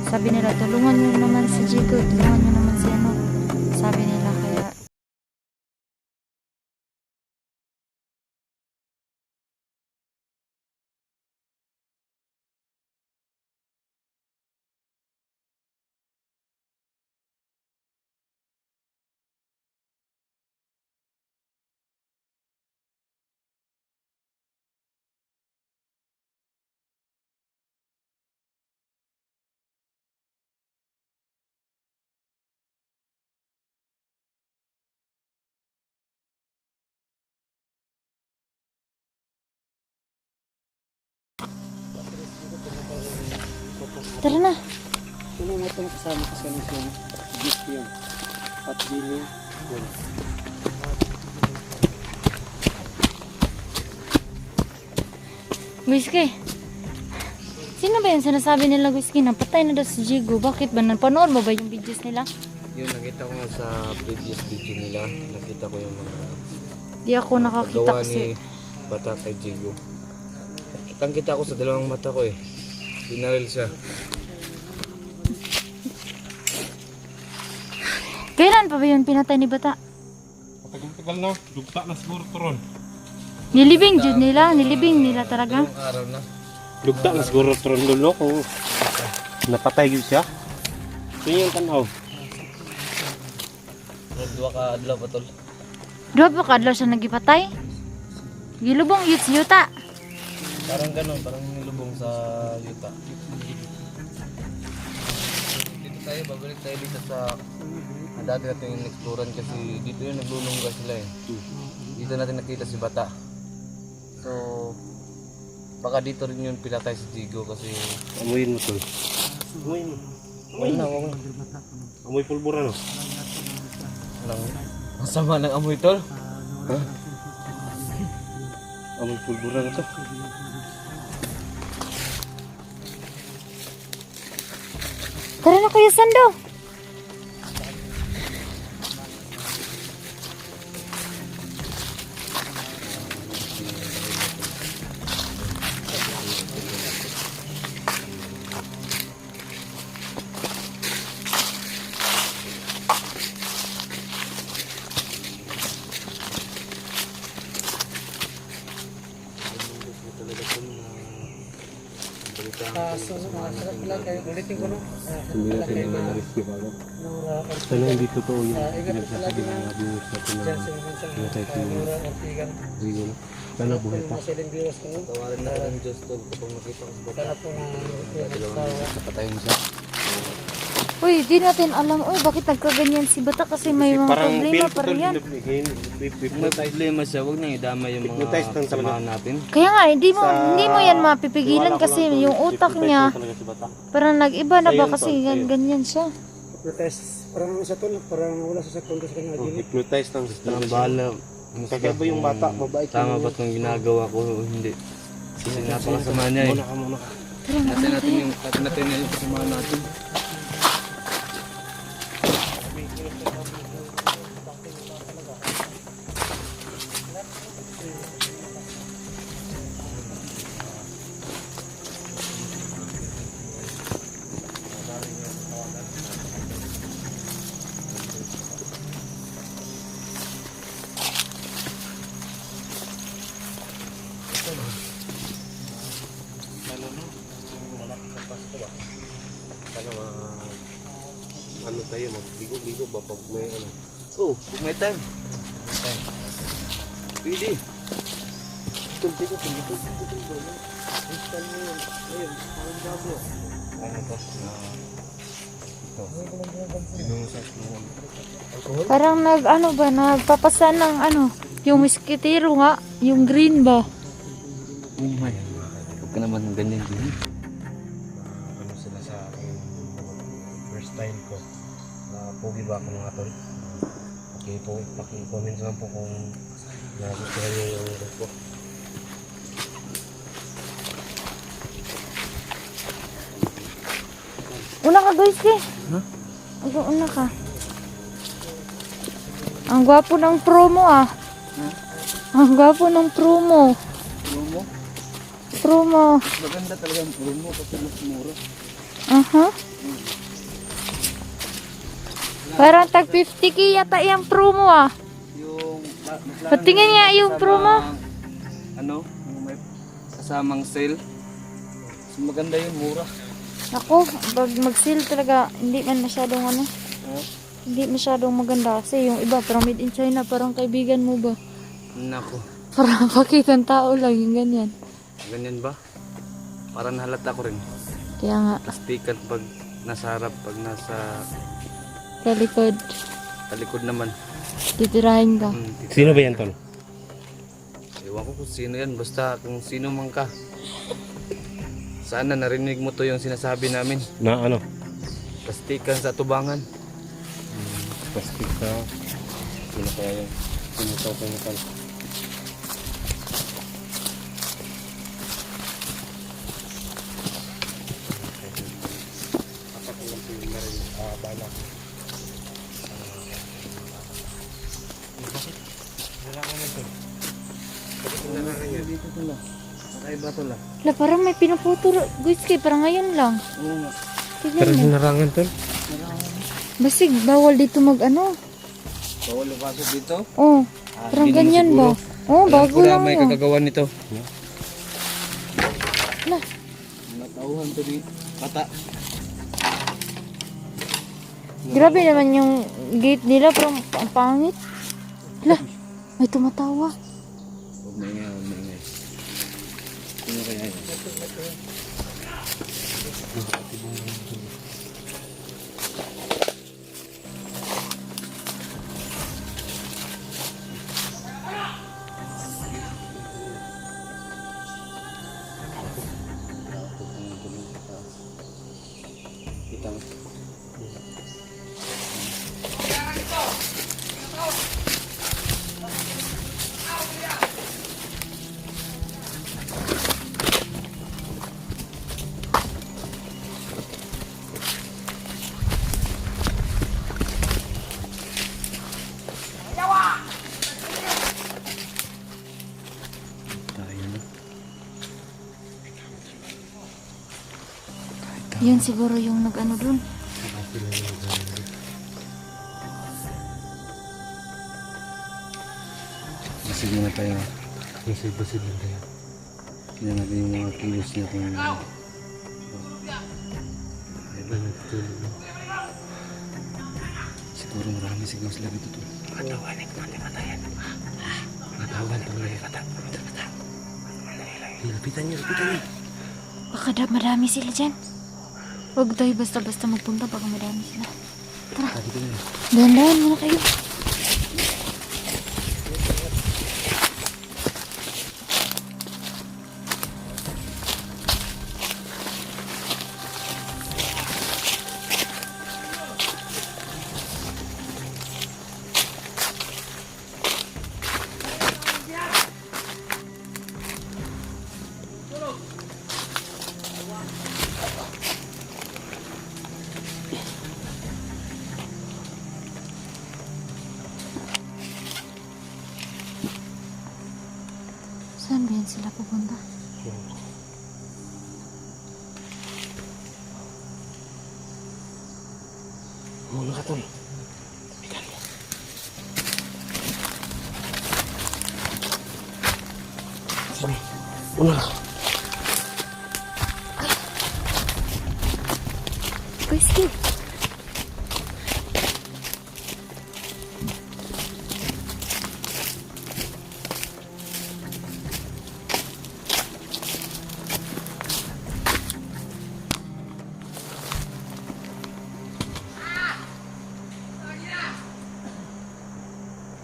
Sabi nila, tulungan nyo naman si Jigo, tulungan nyo naman si ano. Sabi nila, kaya tara na. Ano nga itong kasama ko sa misyon? Gift yun. At dili yun. Whiskey. Sino ba yung sinasabi nila, Whiskey, na patay na daw si Jigo? Bakit ba? Napanood mo ba yung videos nila? Yun, nakita ko nga sa previous video nila. Nakita ko yung mga Di ako nakakita paggawa kasi. ni bata kay Jigo. Kitang-kita ko sa dalawang mata ko eh. Binaril siya. Kailan pa ba yun pinatay ni Bata? Matagal-tagal na. Dugta na siguro ito ron. Nilibing jud nila, nilibing nila talaga. Dalawang araw na. Dugta na siguro ito ron dulo kung napatay yun siya. So yung tanaw. Dua ka adlaw pa tol. Duha pa kadlaw siya nagipatay. Gilubong yut si Yuta. Parang ganun, parang nilubong sa yuta. Dito tayo, babalik tayo dito sa dati natin exploran kasi dito yun naglulungga sila eh. Dito natin nakita si Bata. So, baka dito rin yun pinatay si Jigo kasi Amuyin mo tol. Amuyin mo. wala na, wala na. Amoy pulbura no? Masama ng amoy tol. Ha? Amoy pulbura na to. Tara na Kuya Sando. Ulitin ko no? Hindi natin yung mga rescue pala. Sana hindi totoo yung pinagsasabi ng mga viewers natin na pinatay ko yung Jigo no? Sana buhay pa. Tawarin na ng Diyos tol kapag makita ko si Bata. Napatayin siya. Uy, di natin alam, uy, bakit nagkaganyan si Bata kasi may mga problema pa rin yan. May problema siya, huwag nang idama yung mga samahan natin. Kaya nga, hindi mo yan mapipigilan kasi yung utak niya parang nag-iba na ba kasi ganyan siya. Hypnotize. Parang sa tol, parang wala sa sekondo sa kanya. Hypnotize ng Ang bahala. Kaya ba yung bata, mabait Tama ba't nung ginagawa ko o hindi? Kasi napakasama niya eh. Muna ka. Natin yung kasama natin. Ano tayo, magbigo-bigo ba pag may ano? Oh, kung may time. Pwede. Tulti ko. Install mo yun. Ayun, parang bago. Ano to? Binusas mo. Parang nagpapasa ng yung miskitero nga, yung green ba? Oh my. Huwag ka naman ganyan din. style ko. Pogi ba ako mga tol? Okay po, paki-comment lang po kung nagustuhan niyo yung look ko. Una ka guys, ke. Ha? Una ka. Ang gwapo ng promo ah. Ang gwapo ng promo. Promo? Promo. Maganda talaga ang promo kasi mas mura. Aha. Parang tag 50k yata yung promo ah. Yung... Patingin nga yung promo. Ano? Yung may kasamang sale. Mas maganda yung mura. Ako, pag mag-sale talaga, hindi man masyadong ano. Hindi masyadong maganda kasi yung iba parang made in China, parang kaibigan mo ba? Nako. Parang pakitang tao lang yung ganyan. Ganyan ba? Para nahalata ko rin. Kaya nga, Plastikan pag nasa harap, pag nasa sa likod, talikod naman. titirahin ka. Sino ba yan tol? Ewan ko kung sino yan. Basta kung sino man ka. Sana narinig mo to yung sinasabi namin. Na ano? Plastikan sa tubangan. Plastic ka. Sino kaya yan? Sino to chemical? Papakulang po yung marin. Balak. Bakit? Wala ka naman tol. Bakit yung narangan yan? Dito to lang. Nakaiba to lang. Wala, parang may pinuputo. Guys, kay parang ngayon lang. Oo nga. Tignan mo. narangan tol? Basig, bawal dito mag ano. Bawal pasok dito. Oh, parang hindi naman ganyan ba? siguro. Oh, Alam bago ko na lang may yun. kagagawan nito. Lah, Natauhan to di bata. grabe naman yung gate nila, parang ang pangit. Lah, may tumatawa. Huwag maingay, huwag maingay. Sino kaya yun? Kita mo. Tayo na. Yun siguro yung nag-ano dun. Sige na tayo. Basid lang tayo. Tingnan natin yung mga kilos niya kung siguro marami siguro sila dito to. Matawanin ko, di matayan. Matawan to lang yung kata. Lapitan niyo. Baka madami sila dyan. Huwag tayo basta-basta magpunta, baka madami sila. Tara, Dito na. dahan-dahan muna kayo. Saan ba yan sila pupunta? Muna ka tol. Sige, una ka. Whiskey!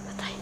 Patay.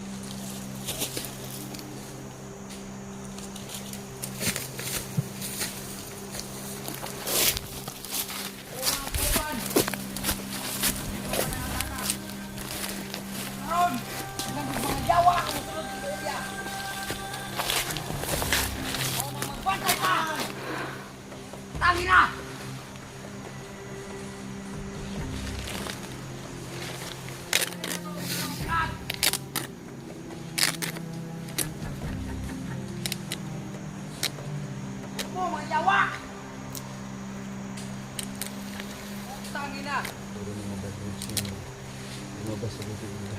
Lumabas sa buti nila.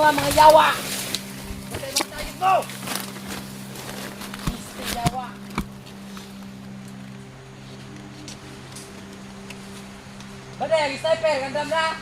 Mga yawa! Patay mga tayo ko! Mr. Yawa! Badai, lagi sniper, gandam na!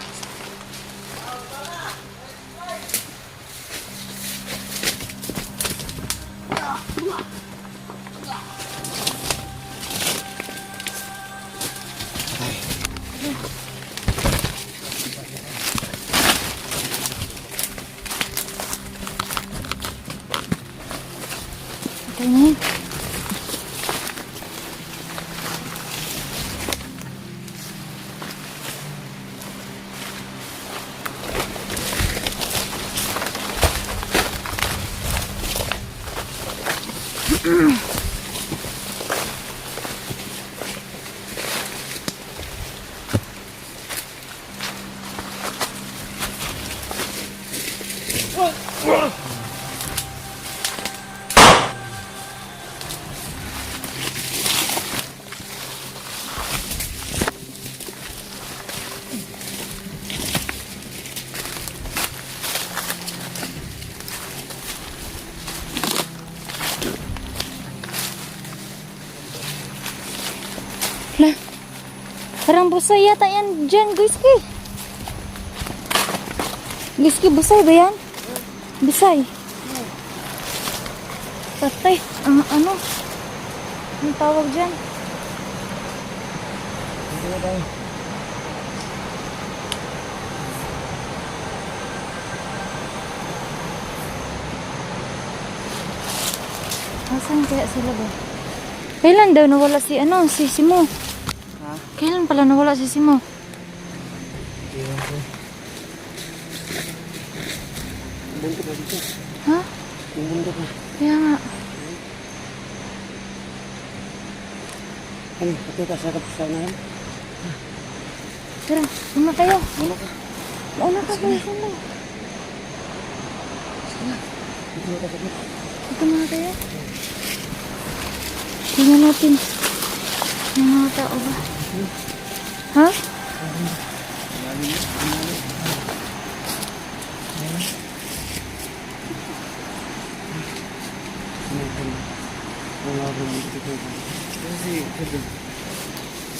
Patay na yun. Lah, parang busay yata yan dyan, Guiski. Guiski, busay ba yan? Busay. Patay. Ano? Anong tawag dyan? Asan kaya sila ba? Kailan daw nawala si si Simo? Ha? Kailan pala nawala si Simo? Iwan ko. Bundok na dito. Ha? Yung bundok na. Kaya nga. Ano, patay ka sa kapusaw na yan? Tara, una tayo. Ano ka? Una ka kayo sana. Dito na ka sa dito. Ito muna tayo. Tingnan natin. May mga tao ba? Ha?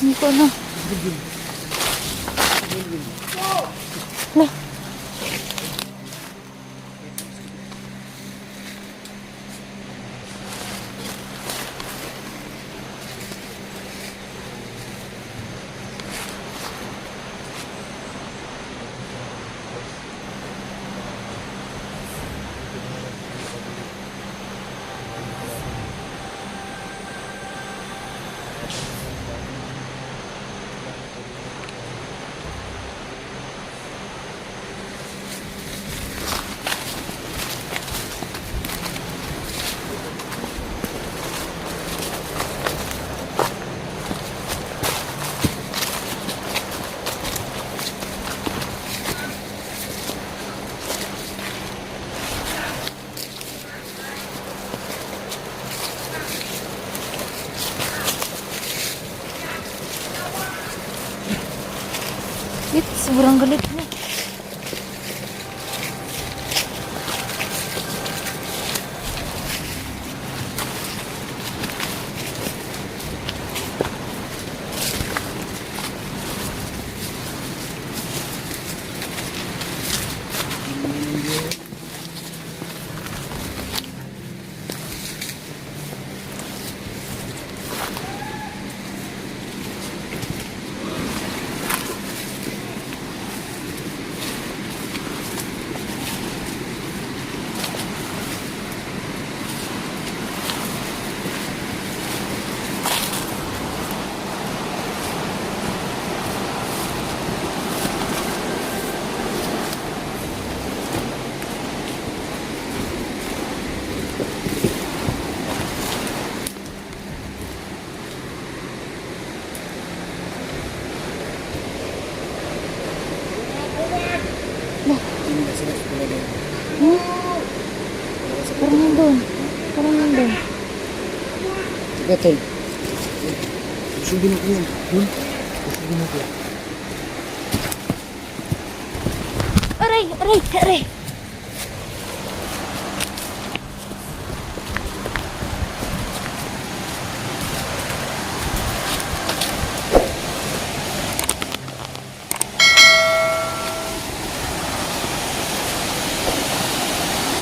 Hindi ko na. Lah. Sobrang galit niya. ka, tol. Usugin ako yan. Usugin ako. Aray, aray, aray.